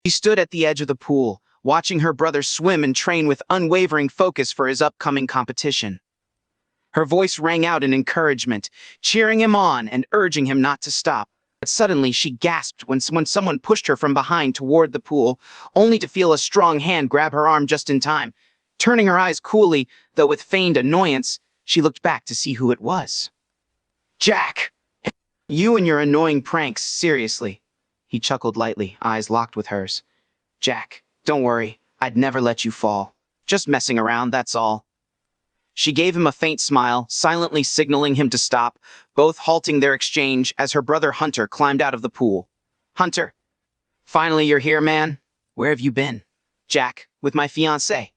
She stood at the edge of the pool, watching her brother swim and train with unwavering focus for his upcoming competition. Her voice rang out in encouragement, cheering him on and urging him not to stop. But suddenly she gasped when someone pushed her from behind toward the pool, only to feel a strong hand grab her arm just in time. Turning her eyes coolly, though with feigned annoyance, she looked back to see who it was. "Jack! You and your annoying pranks, seriously." He chuckled lightly, eyes locked with hers. "Jack, don't worry, I'd never let you fall. Just messing around, that's all." She gave him a faint smile, silently signaling him to stop, both halting their exchange as her brother Hunter climbed out of the pool. "Hunter, finally you're here, man. Where have you been?" "Jack, with my fiancée."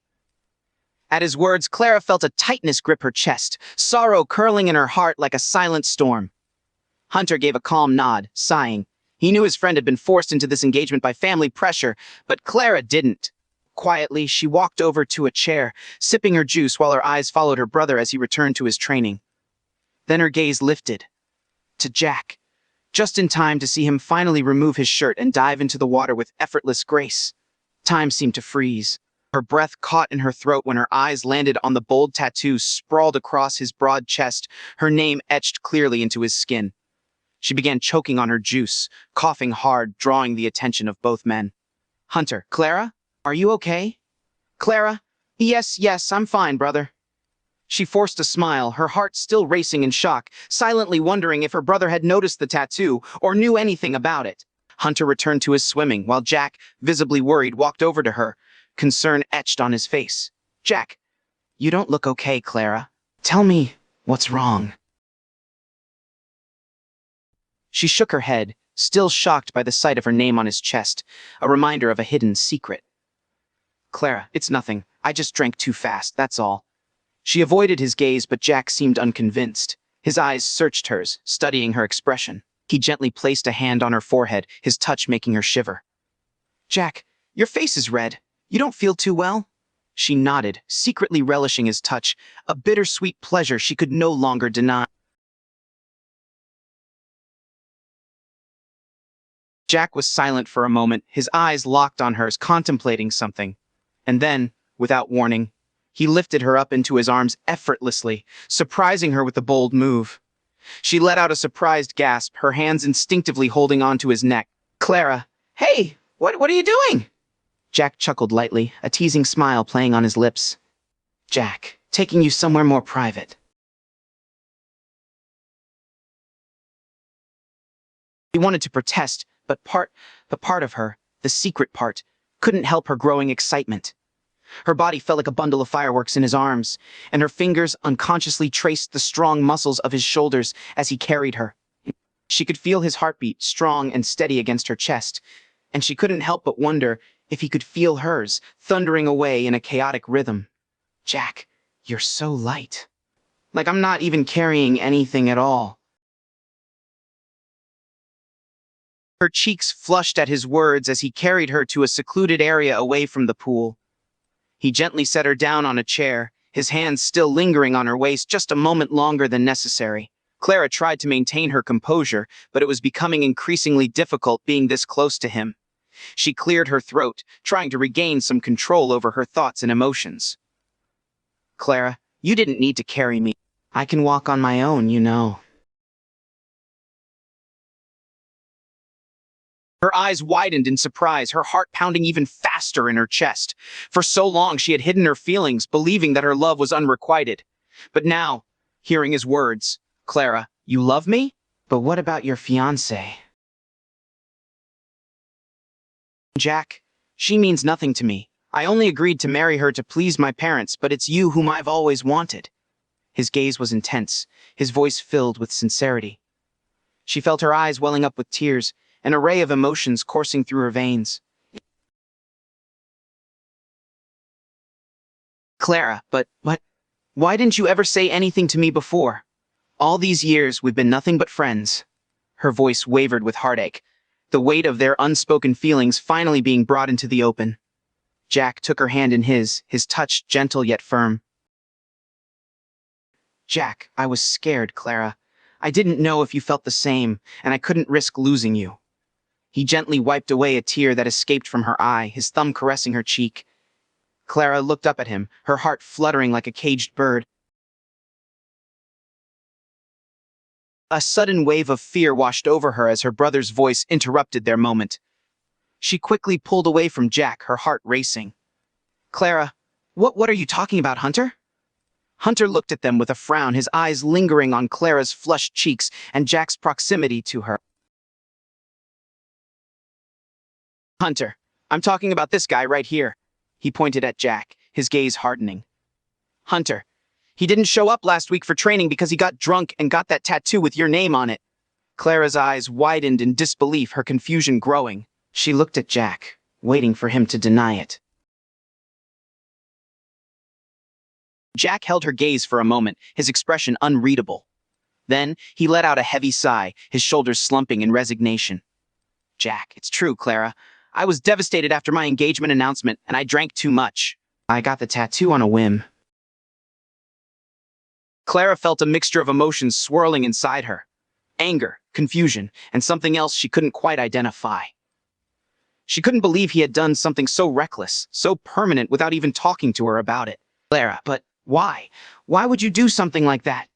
At his words, Clara felt a tightness grip her chest, sorrow curling in her heart like a silent storm. Hunter gave a calm nod, sighing. He knew his friend had been forced into this engagement by family pressure, but Clara didn't. Quietly, she walked over to a chair, sipping her juice while her eyes followed her brother as he returned to his training. Then her gaze lifted to Jack, just in time to see him finally remove his shirt and dive into the water with effortless grace. Time seemed to freeze. Her breath caught in her throat when her eyes landed on the bold tattoo sprawled across his broad chest, her name etched clearly into his skin. She began choking on her juice, coughing hard, drawing the attention of both men. "Hunter, Clara? Are you okay?" "Clara? Yes, I'm fine, brother." She forced a smile, her heart still racing in shock, silently wondering if her brother had noticed the tattoo or knew anything about it. Hunter returned to his swimming, while Jack, visibly worried, walked over to her, concern etched on his face. "Jack, you don't look okay, Clara. Tell me what's wrong." She shook her head, still shocked by the sight of her name on his chest, a reminder of a hidden secret. "Clara, it's nothing. I just drank too fast, that's all." She avoided his gaze, but Jack seemed unconvinced. His eyes searched hers, studying her expression. He gently placed a hand on her forehead, his touch making her shiver. "Jack, your face is red. You don't feel too well?" She nodded, secretly relishing his touch, a bittersweet pleasure she could no longer deny. Jack was silent for a moment, his eyes locked on hers, contemplating something. And then, without warning, he lifted her up into his arms effortlessly, surprising her with a bold move. She let out a surprised gasp, her hands instinctively holding onto his neck. "Clara, hey, what are you doing?" Jack chuckled lightly, a teasing smile playing on his lips. "Jack, taking you somewhere more private." He wanted to protest, but the part of her, the secret part, couldn't help her growing excitement. Her body felt like a bundle of fireworks in his arms, and her fingers unconsciously traced the strong muscles of his shoulders as he carried her. She could feel his heartbeat, strong and steady against her chest, and she couldn't help but wonder if he could feel hers, thundering away in a chaotic rhythm. "Jack, you're so light. Like I'm not even carrying anything at all." Her cheeks flushed at his words as he carried her to a secluded area away from the pool. He gently set her down on a chair, his hands still lingering on her waist just a moment longer than necessary. Clara tried to maintain her composure, but it was becoming increasingly difficult being this close to him. She cleared her throat, trying to regain some control over her thoughts and emotions. "Clara, you didn't need to carry me. I can walk on my own, you know." Her eyes widened in surprise, her heart pounding even faster in her chest. For so long she had hidden her feelings, believing that her love was unrequited. But now, hearing his words, "Clara, you love me? But what about your fiancée?" "Jack, she means nothing to me. I only agreed to marry her to please my parents, but it's you whom I've always wanted." His gaze was intense, his voice filled with sincerity. She felt her eyes welling up with tears, an array of emotions coursing through her veins. "Clara, but why didn't you ever say anything to me before? All these years we've been nothing but friends." Her voice wavered with heartache, the weight of their unspoken feelings finally being brought into the open. Jack took her hand in his touch gentle yet firm. "Jack, I was scared, Clara. I didn't know if you felt the same, and I couldn't risk losing you." He gently wiped away a tear that escaped from her eye, his thumb caressing her cheek. Clara looked up at him, her heart fluttering like a caged bird. A sudden wave of fear washed over her as her brother's voice interrupted their moment. She quickly pulled away from Jack, her heart racing. Clara, what are you talking about, Hunter? Hunter looked at them with a frown, his eyes lingering on Clara's flushed cheeks and Jack's proximity to her. Hunter, I'm talking about this guy right here. He pointed at Jack, his gaze hardening. Hunter, he didn't show up last week for training because he got drunk and got that tattoo with your name on it. Clara's eyes widened in disbelief, her confusion growing. She looked at Jack, waiting for him to deny it. Jack held her gaze for a moment, his expression unreadable. Then, he let out a heavy sigh, his shoulders slumping in resignation. Jack, it's true, Clara. I was devastated after my engagement announcement, and I drank too much. I got the tattoo on a whim. Clara felt a mixture of emotions swirling inside her. Anger, confusion, and something else she couldn't quite identify. She couldn't believe he had done something so reckless, so permanent without even talking to her about it. Clara, but why? Why would you do something like that?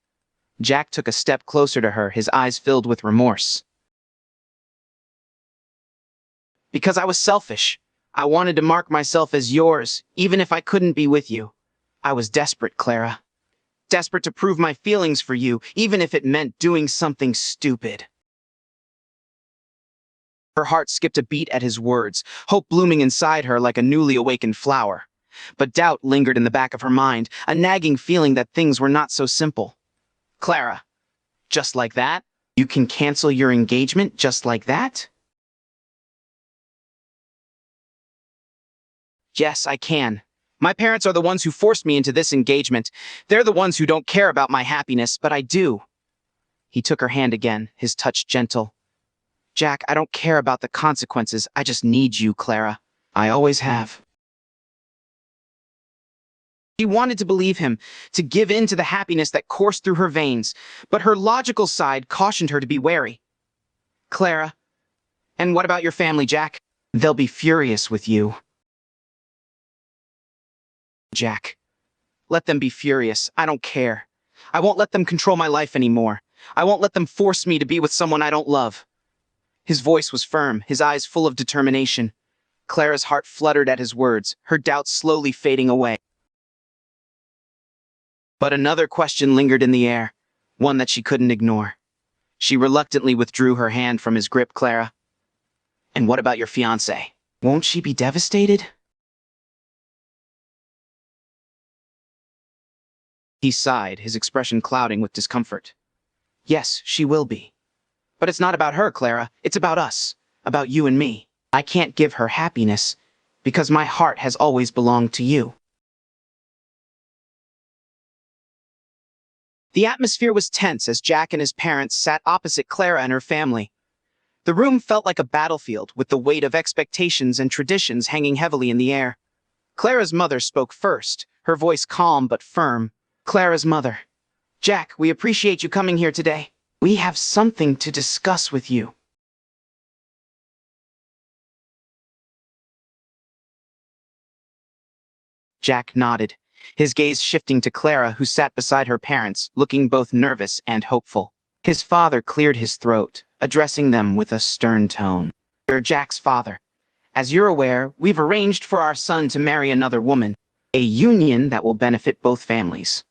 Jack took a step closer to her, his eyes filled with remorse. Because I was selfish. I wanted to mark myself as yours, even if I couldn't be with you. I was desperate, Clara. Desperate to prove my feelings for you, even if it meant doing something stupid. Her heart skipped a beat at his words, hope blooming inside her like a newly awakened flower. But doubt lingered in the back of her mind, a nagging feeling that things were not so simple. Clara, just like that? You can cancel your engagement just like that? Yes, I can. My parents are the ones who forced me into this engagement. They're the ones who don't care about my happiness, but I do. He took her hand again, his touch gentle. Jack, I don't care about the consequences. I just need you, Clara. I always have. She wanted to believe him, to give in to the happiness that coursed through her veins, but her logical side cautioned her to be wary. Clara, and what about your family, Jack? They'll be furious with you. Jack, let them be furious. I don't care. I won't let them control my life anymore. I won't let them force me to be with someone I don't love. His voice was firm, his eyes full of determination. Clara's heart fluttered at his words, her doubts slowly fading away. But another question lingered in the air, one that she couldn't ignore. She reluctantly withdrew her hand from his grip. Clara, and what about your fiancé? Won't she be devastated? He sighed, his expression clouding with discomfort. Yes, she will be. But it's not about her, Clara. It's about us. About you and me. I can't give her happiness, because my heart has always belonged to you. The atmosphere was tense as Jack and his parents sat opposite Clara and her family. The room felt like a battlefield, with the weight of expectations and traditions hanging heavily in the air. Clara's mother spoke first, her voice calm but firm. Clara's mother. Jack, we appreciate you coming here today. We have something to discuss with you. Jack nodded, his gaze shifting to Clara, who sat beside her parents, looking both nervous and hopeful. His father cleared his throat, addressing them with a stern tone. You're Jack's father. As you're aware, we've arranged for our son to marry another woman, a union that will benefit both families.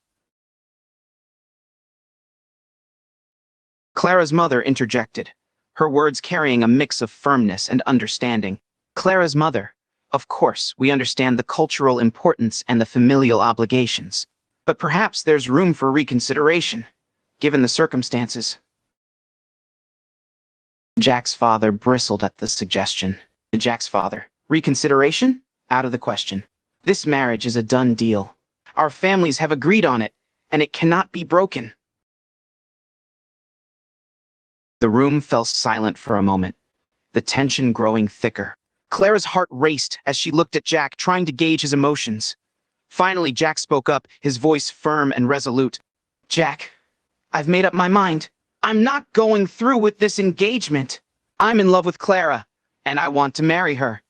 Clara's mother interjected, her words carrying a mix of firmness and understanding. Clara's mother. Of course, we understand the cultural importance and the familial obligations. But perhaps there's room for reconsideration, given the circumstances. Jack's father bristled at the suggestion. Jack's father. Reconsideration? Out of the question. This marriage is a done deal. Our families have agreed on it, and it cannot be broken. The room fell silent for a moment, the tension growing thicker. Clara's heart raced as she looked at Jack, trying to gauge his emotions. Finally, Jack spoke up, his voice firm and resolute. Jack, I've made up my mind. I'm not going through with this engagement. I'm in love with Clara. and I want to marry her."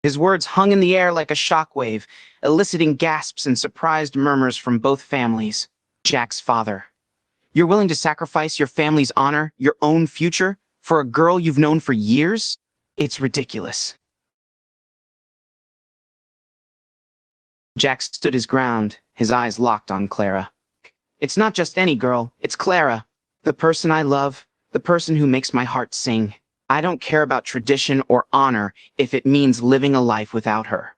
His words hung in the air like a shockwave, eliciting gasps and surprised murmurs from both families. Jack's father. "You're willing to sacrifice your family's honor, your own future, for a girl you've known for years? It's ridiculous." Jack stood his ground, his eyes locked on Clara. "It's not just any girl, it's Clara. The person I love, the person who makes my heart sing. I don't care about tradition or honor if it means living a life without her."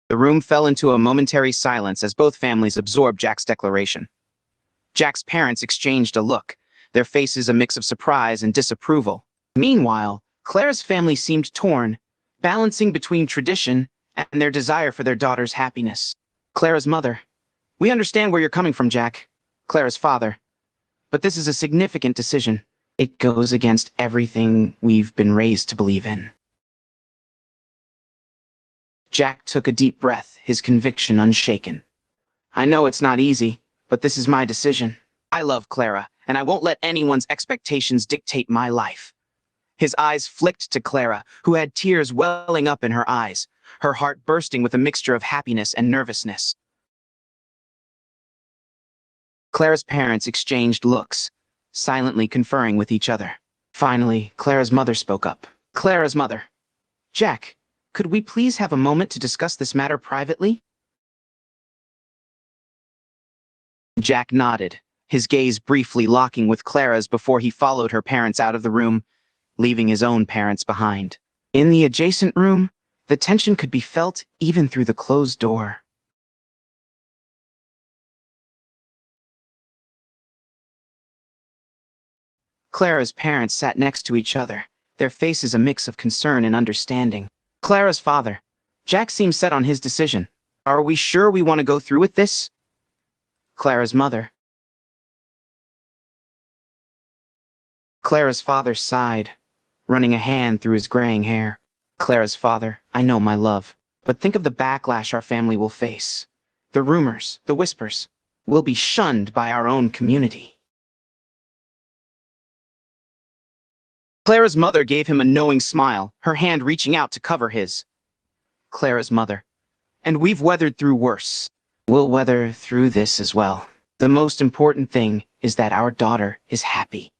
The room fell into a momentary silence as both families absorbed Jack's declaration. Jack's parents exchanged a look, their faces a mix of surprise and disapproval. Meanwhile, Clara's family seemed torn, balancing between tradition and their desire for their daughter's happiness. Clara's mother. "We understand where you're coming from, Jack." Clara's father. "But this is a significant decision. It goes against everything we've been raised to believe in." Jack took a deep breath, his conviction unshaken. "I know it's not easy, but this is my decision. I love Clara, and I won't let anyone's expectations dictate my life." His eyes flicked to Clara, who had tears welling up in her eyes, her heart bursting with a mixture of happiness and nervousness. Clara's parents exchanged looks, silently conferring with each other. Finally, Clara's mother spoke up. Clara's mother. "Jack, could we please have a moment to discuss this matter privately?" Jack nodded, his gaze briefly locking with Clara's before he followed her parents out of the room, leaving his own parents behind. In the adjacent room, the tension could be felt even through the closed door. Clara's parents sat next to each other, their faces a mix of concern and understanding. Clara's father. Jack seems set on his decision. "Are we sure we want to go through with this?" Clara's mother. Clara's father sighed, running a hand through his graying hair. Clara's father. "I know, my love, but think of the backlash our family will face. The rumors, the whispers. We'll be shunned by our own community." Clara's mother gave him a knowing smile, her hand reaching out to cover his. Clara's mother. "And we've weathered through worse. We'll weather through this as well. The most important thing is that our daughter is happy."